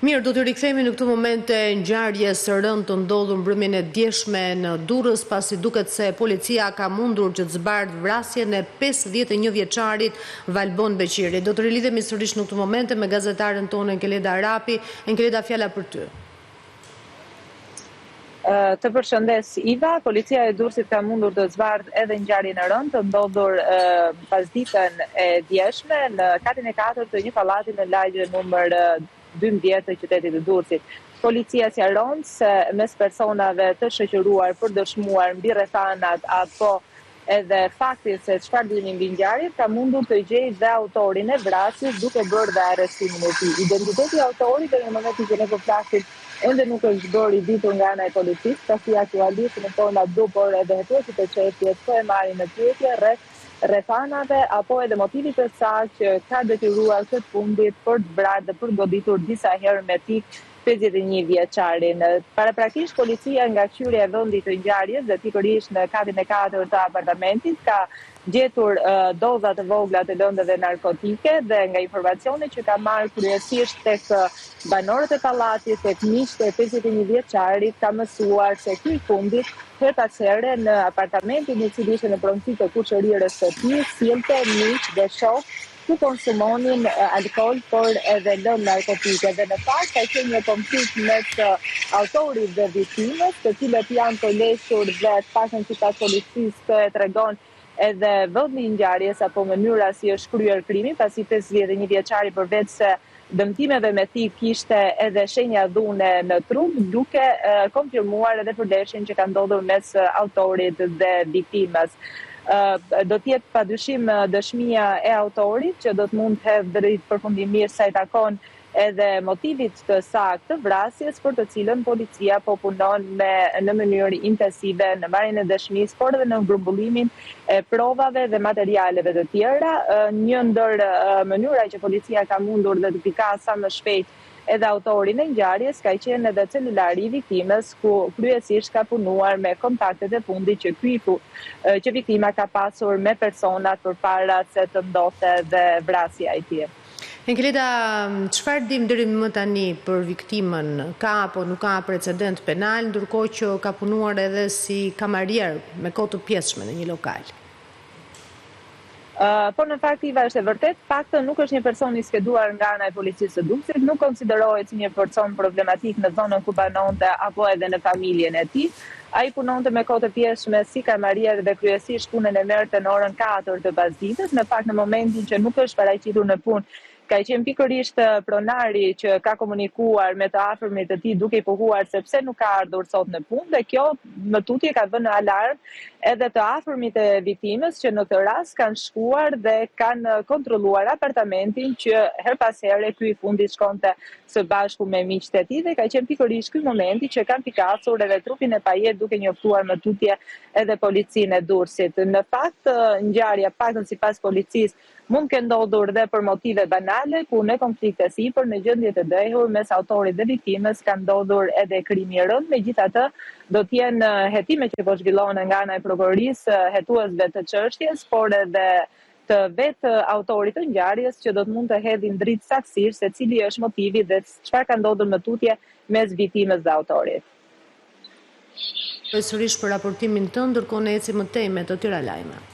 Mirë, do të rikthehemi në këtë moment të ngjarjes së rëndë të ndodhur mbrëmjen e djeshme në Durrës, pasi duket se policia ka mundur që të zbardhë vrasjen e 51 vjeçarit Valbon Beqiri. Do të rilidhemi sërish në këtë moment me gazetaren tonë Enkeleda Arapi. Enkeleda, fjala për ty. Të përshëndes Iva, policia e Durrësit ka mundur të zbardhë edhe ngjarjen e rëndë të ndodhur pasditën e djeshme në katin e 4 të një pallati në lagje numër 12 të qytetit të Durrësit. Policia sqaron se mes personave të shoqëruar për dëshmuar mbi rrethanat apo edhe faktin se çfarë dini mbi ngjarjen, ka mundur të gjejë dhe autorin e vrasjes duke bërë dhe arrestimin e tij. Identiteti i autorit deri në momentin që ne po flasim ende nuk është bërë i ditur nga ana e policisë, pasi aktualisht në forma do, por edhe hetuesit e çështjes po e marrin në pyetje rreth rrethanave apo edhe motivit të saj që ka detyruar këtë fundit për të vrarë dhe për goditur disa herë me tik 51 vjeçarin. Paraprakisht policia nga qyerja e vendit të ngjarjes dhe pikërisht në katin e 4 të apartamentit ka gjetur doza të vogla të lëndëve narkotike dhe nga informacionet që ka marrë kryesisht tek banorët e pallatit, tek miqtë e 51 vjeçarit, ka mësuar se ky fundit her pas here në apartamentin i cili ishte në pronësi të kushërirës së tij, sillte miq dhe shok të konsumonin alkool, por edhe lëndë narkotike. Dhe në fakt ka qenë një konflikt mes autorit dhe viktimës, të cilët janë të leshur dhe të paktën sipas policisë të tregon edhe vendi i ngjarjes apo mënyra si është kryer krimi, pasi 51 vjeçari përveç se dëmtimeve me tik kishte edhe shenja dhune në trup, duke konfirmuar edhe përdeshin që ka ndodhur mes autorit dhe viktimës. Do të jetë padyshim dëshmia e autorit që do të mund të hedhë drejt përfundimisht sa i takon edhe motivit të saktë të vrasjes, për të cilën policia po punon në mënyrë intensive në marrjen e dëshmisë, por edhe në grumbullimin e provave dhe materialeve të tjera. Një ndër mënyra që policia ka mundur dhe të pikasë sa më shpejt edhe autorin e ngjarjes ka qenë edhe celulari i viktimës, ku kryesisht ka punuar me kontaktet e fundit që viktima ka pasur me personat përpara se të ndodhte dhe vrasja e tij. Enkeleda, çfarë dim deri më tani për viktimën? Ka apo nuk ka precedent penal, ndërkohë që ka punuar edhe si kamarier me kohë të pjesshme në një lokal? Por në fakt Iva është e vërtet, paktën nuk është një person i skeduar nga ana e policisë së Durrësit, nuk konsiderohet si një person problematik në zonën ku banonte apo edhe në familjen e tij. Ai punonte me kohë të pjesshme si kamarier dhe kryesisht punën e merrte në orën 4 të pasdites. Në fakt në momentin që nuk është paraqitur në punë, ka qenë pikërisht pronari që ka komunikuar me të afërmit të tij duke i pohuar se pse nuk ka ardhur sot në punë, dhe kjo më tutje ka vënë në alarm edhe të afërmit e viktimës, që në këtë rast kanë shkuar dhe kanë kontrolluar apartamentin që her pas here ky i fundit shkonte së bashku me miqtë e tij, dhe ka qenë pikërisht ky momenti që kanë pikasur edhe trupin e pajet duke njoftuar më tutje edhe policinë e Durrësit. Në fakt ngjarja, paktën sipas policisë, mund të ndodhur dhe për motive banale, ku në konflikte sipër në gjendje të drejtur mes autorit dhe viktimës ka ndodhur edhe krimi i rënd. Megjithatë, do të jenë hetime që po zhvillohen nga ana e prokurorisë, hetuesve të çështjes, por edhe të vetë autorit të ngjarjes, që do të mund të hedhin dritë saktësisht se cili është motivi dhe çfarë ka ndodhur më tutje mes viktimës dhe autorit. Sërish për raportimin tënd, ndërkohë ne ecim më tej me të tjera lajme.